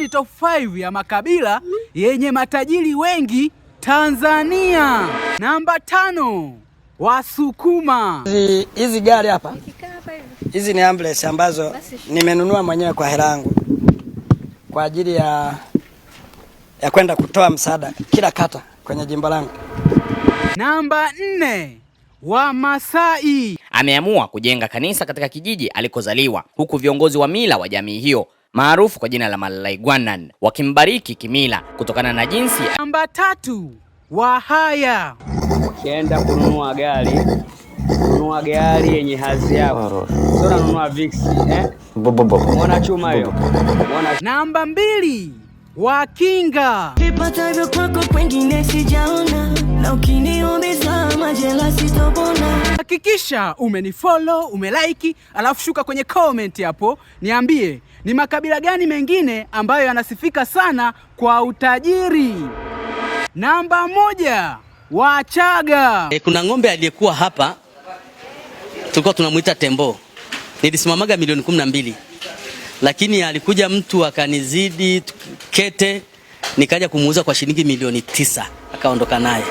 ni top 5 ya makabila yenye matajiri wengi Tanzania. Namba 5, Wasukuma. Hizi gari hapa, hizi ni ambulance ambazo nimenunua mwenyewe kwa hela yangu kwa ajili ya kwenda kutoa msaada kila kata kwenye jimbo langu. Namba 4, Wamasai. Ameamua kujenga kanisa katika kijiji alikozaliwa, huku viongozi wa mila wa jamii hiyo maarufu kwa jina la Malaigwanan wakimbariki kimila kutokana na jinsi. Namba 3, Wahaya. Ukienda kununua gari yenye hadhi yako, sio unanunua Vix Unaona chuma hiyo. Namba 2, Wakinga. Nipatavyo kwako kwengine sijaona, na ukiniumiza majela sitopona. Hakikisha umenifollow, umelike, alafu shuka kwenye comment hapo niambie ni makabila gani mengine ambayo yanasifika sana kwa utajiri. Namba 1, Wachaga. Kuna ng'ombe aliyekuwa hapa tulikuwa tunamuita Tembo. Nilisimamaga milioni 12. Lakini alikuja mtu akanizidi kete, nikaja kumuuza kwa shilingi milioni 9, akaondoka naye.